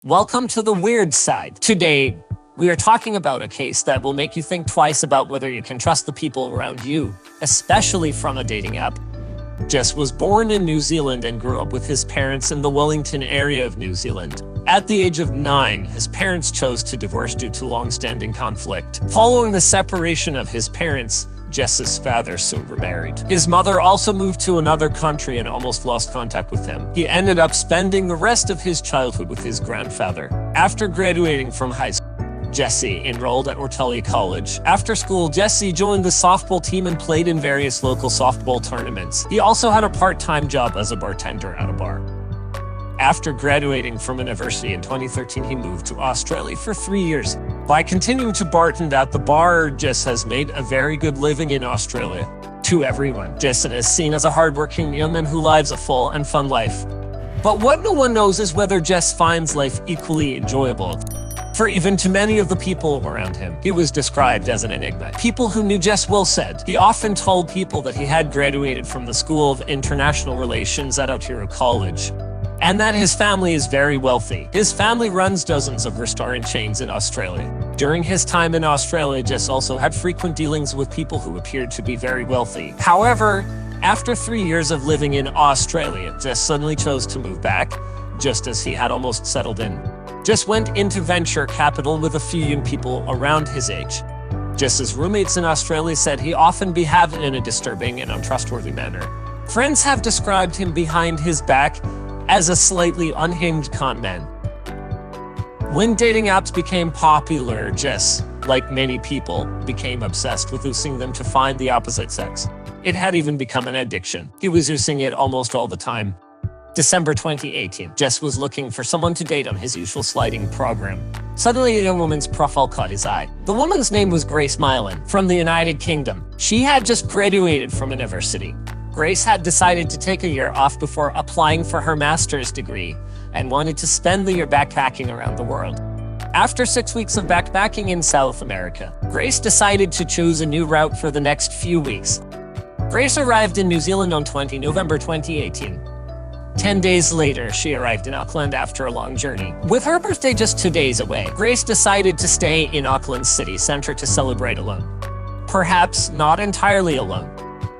Welcome to the Weird Side. Today, we are talking about a case that will make you think twice about whether you can trust the people around you, especially from a dating app. Jess was born in New Zealand and grew up with his parents in the Wellington area of New Zealand. At the age of 9, his parents chose to divorce due to long-standing conflict. Following the separation of his parents, Jess's father soon remarried. His mother also moved to another country and almost lost contact with him. He ended up spending the rest of his childhood with his grandfather. After graduating from high school, Jesse enrolled at Waitākere College. After school, Jesse joined the softball team and played in various local softball tournaments. He also had a part-time job as a bartender at a bar. After graduating from university in 2013, he moved to Australia for 3 years. By continuing to bartend at the bar, Jess has made a very good living in Australia. To everyone, Jess is seen as a hardworking young man who lives a full and fun life. But what no one knows is whether Jess finds life equally enjoyable. For even to many of the people around him, he was described as an enigma. People who knew Jess well said he often told people that he had graduated from the School of International Relations at Waitākere College, and that his family is very wealthy. His family runs dozens of restaurant chains in Australia. During his time in Australia, Jess also had frequent dealings with people who appeared to be very wealthy. However, after 3 years of living in Australia, Jess suddenly chose to move back, just as he had almost settled in. Jess went into venture capital with a few young people around his age. Jess's roommates in Australia said he often behaved in a disturbing and untrustworthy manner. Friends have described him behind his back as a slightly unhinged con man. When dating apps became popular, Jess, like many people, became obsessed with using them to find the opposite sex. It had even become an addiction. He was using it almost all the time. December 2018, Jess was looking for someone to date on his usual sliding program. Suddenly, a young woman's profile caught his eye. The woman's name was Grace Millane, from the United Kingdom. She had just graduated from university. Grace had decided to take a year off before applying for her master's degree and wanted to spend the year backpacking around the world. After 6 weeks of backpacking in South America, Grace decided to choose a new route for the next few weeks. Grace arrived in New Zealand on November 2018. 10 days later, she arrived in Auckland after a long journey. With her birthday just 2 days away, Grace decided to stay in Auckland city centre to celebrate alone. Perhaps not entirely alone.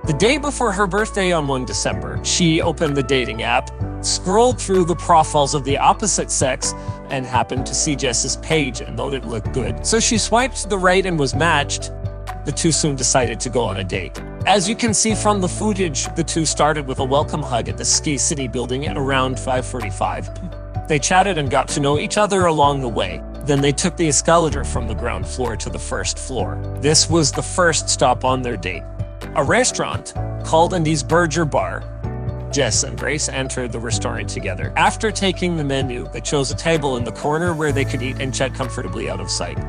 The day before her birthday on 1 December, she opened the dating app, scrolled through the profiles of the opposite sex, and happened to see Jess's page and thought it looked good. So she swiped to the right and was matched. The two soon decided to go on a date. As you can see from the footage, the two started with a welcome hug at the Ski City building at around 5:45. They chatted and got to know each other along the way. Then they took the escalator from the ground floor to the first floor. This was the first stop on their date, a restaurant called Andy's Burger Bar. Jess and Grace entered the restaurant together. After taking the menu, they chose a table in the corner where they could eat and chat comfortably out of sight.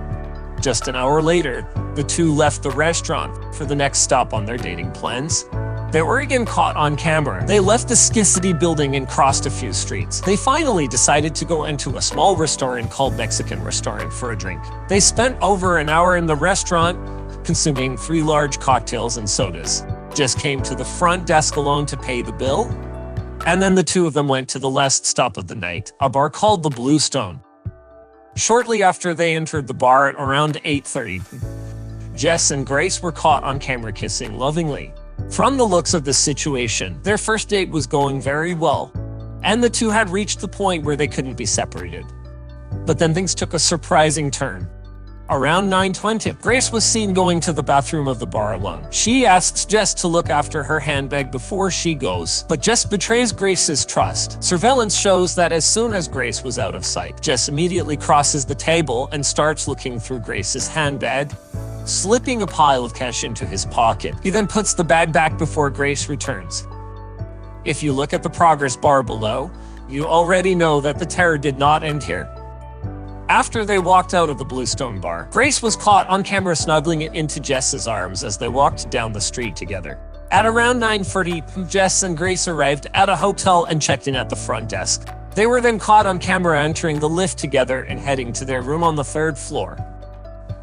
Just an hour later, the two left the restaurant for the next stop on their dating plans. They were again caught on camera. They left the Ski City building and crossed a few streets. They finally decided to go into a small restaurant called Mexican Restaurant for a drink. They spent over an hour in the restaurant, consuming 3 large cocktails and sodas. Jess came to the front desk alone to pay the bill, and then the two of them went to the last stop of the night, a bar called the Blue Stone. Shortly after they entered the bar at around 8:30, Jess and Grace were caught on camera kissing lovingly. From the looks of the situation, their first date was going very well, and the two had reached the point where they couldn't be separated. But then things took a surprising turn. Around 9:20, Grace was seen going to the bathroom of the bar alone. She asks Jess to look after her handbag before she goes, but Jess betrays Grace's trust. Surveillance shows that as soon as Grace was out of sight, Jess immediately crosses the table and starts looking through Grace's handbag, slipping a pile of cash into his pocket. He then puts the bag back before Grace returns. If you look at the progress bar below, you already know that the terror did not end here. After they walked out of the Blue Stone bar, Grace was caught on camera snuggling it into Jess's arms as they walked down the street together. At around 9:40, Jess and Grace arrived at a hotel and checked in at the front desk. They were then caught on camera entering the lift together and heading to their room on the 3rd floor.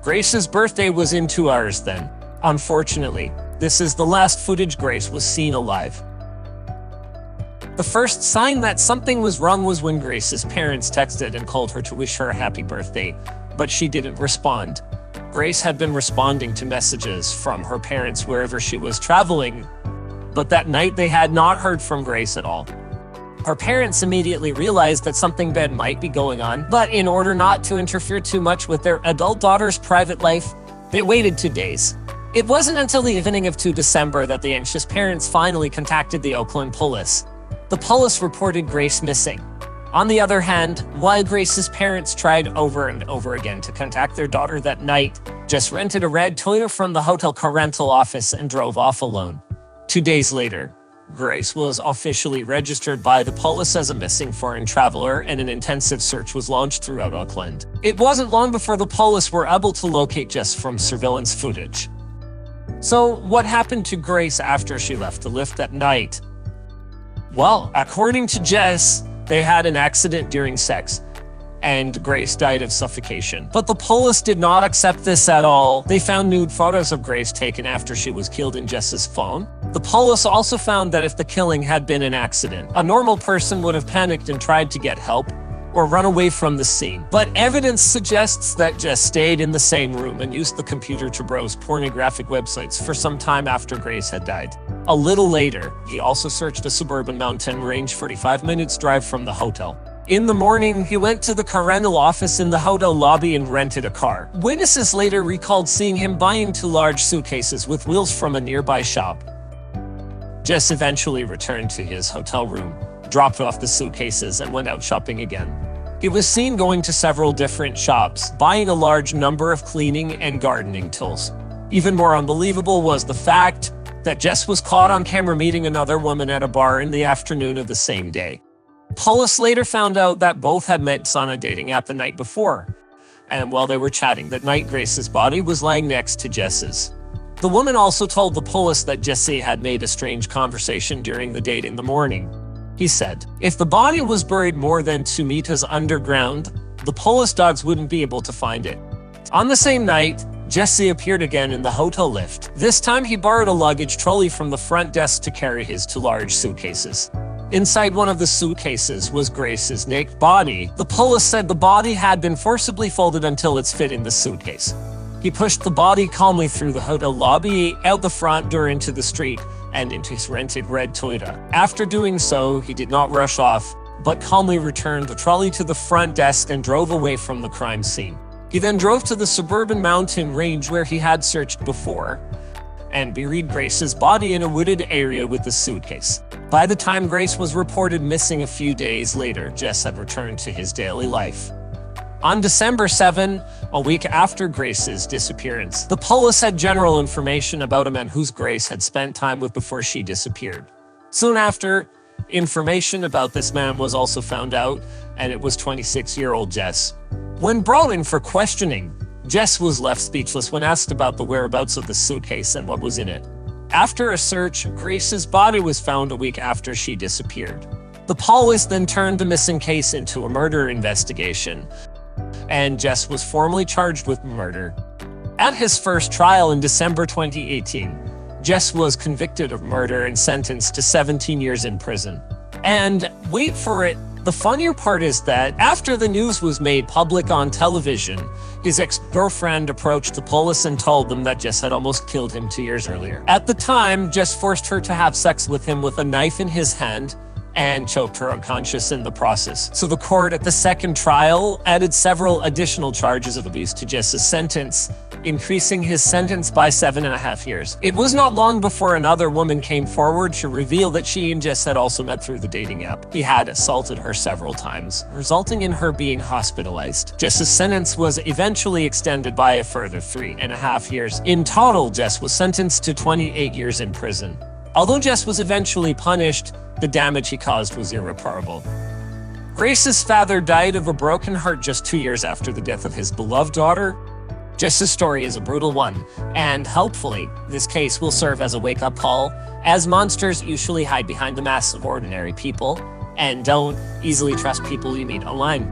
Grace's birthday was in 2 hours then. Unfortunately, this is the last footage Grace was seen alive. The first sign that something was wrong was when Grace's parents texted and called her to wish her a happy birthday, but she didn't respond. Grace had been responding to messages from her parents wherever she was traveling, but that night they had not heard from Grace at all. Her parents immediately realized that something bad might be going on, but in order not to interfere too much with their adult daughter's private life, they waited 2 days. It wasn't until the evening of 2 December that the anxious parents finally contacted the Auckland police. The police reported Grace missing. On the other hand, while Grace's parents tried over and over again to contact their daughter that night, Jess rented a red Toyota from the hotel car rental office and drove off alone. 2 days later, Grace was officially registered by the police as a missing foreign traveler, and an intensive search was launched throughout Auckland. It wasn't long before the police were able to locate Jess from surveillance footage. So, what happened to Grace after she left the lift that night? Well, according to Jess, they had an accident during sex, and Grace died of suffocation. But the police did not accept this at all. They found nude photos of Grace taken after she was killed in Jess's phone. The police also found that if the killing had been an accident, a normal person would have panicked and tried to get help or run away from the scene. But evidence suggests that Jess stayed in the same room and used the computer to browse pornographic websites for some time after Grace had died. A little later, he also searched a suburban mountain range 45 minutes drive from the hotel. In the morning, he went to the car rental office in the hotel lobby and rented a car. Witnesses later recalled seeing him buying 2 large suitcases with wheels from a nearby shop. Jess eventually returned to his hotel room, dropped off the suitcases, and went out shopping again. He was seen going to several different shops, buying a large number of cleaning and gardening tools. Even more unbelievable was the fact that Jess was caught on camera meeting another woman at a bar in the afternoon of the same day. Police later found out that both had met on a dating app the night before, and while they were chatting that night, Grace's body was lying next to Jess's. The woman also told the police that Jesse had made a strange conversation during the date in the morning. He said, if the body was buried more than 2 meters underground, the police dogs wouldn't be able to find it. On the same night, Jesse appeared again in the hotel lift. This time he borrowed a luggage trolley from the front desk to carry his 2 large suitcases. Inside one of the suitcases was Grace's naked body. The police said the body had been forcibly folded until it's fit in the suitcase. He pushed the body calmly through the hotel lobby, out the front door into the street, and into his rented red Toyota. After doing so, he did not rush off, but calmly returned the trolley to the front desk and drove away from the crime scene. He then drove to the suburban mountain range where he had searched before, and buried Grace's body in a wooded area with the suitcase. By the time Grace was reported missing a few days later, Jess had returned to his daily life. On December 7, a week after Grace's disappearance, the police had general information about a man whose Grace had spent time with before she disappeared. Soon after, information about this man was also found out, and it was 26-year-old Jess. When brought in for questioning, Jess was left speechless when asked about the whereabouts of the suitcase and what was in it. After a search, Grace's body was found a week after she disappeared. The police then turned the missing case into a murder investigation, and Jess was formally charged with murder. At his first trial in December 2018, Jess was convicted of murder and sentenced to 17 years in prison. And wait for it, the funnier part is that after the news was made public on television, his ex-girlfriend approached the police and told them that Jess had almost killed him 2 years earlier. At the time, Jess forced her to have sex with him with a knife in his hand and choked her unconscious in the process. So the court at the second trial added several additional charges of abuse to Jess's sentence, increasing his sentence by 7.5 years. It was not long before another woman came forward to reveal that she and Jess had also met through the dating app. He had assaulted her several times, resulting in her being hospitalized. Jess's sentence was eventually extended by a further 3.5 years. In total, Jess was sentenced to 28 years in prison. Although Jess was eventually punished, the damage he caused was irreparable. Grace's father died of a broken heart just 2 years after the death of his beloved daughter. Jess's story is a brutal one, and hopefully, this case will serve as a wake-up call, as monsters usually hide behind the masks of ordinary people, and don't easily trust people you meet online.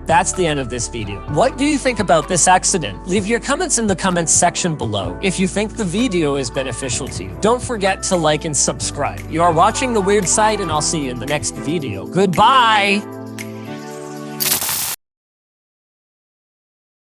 That's the end of this video. What do you think about this accident? Leave your comments in the comments section below. If you think the video is beneficial to you, don't forget to like and subscribe. You are watching The Weird Side, and I'll see you in the next video. Goodbye!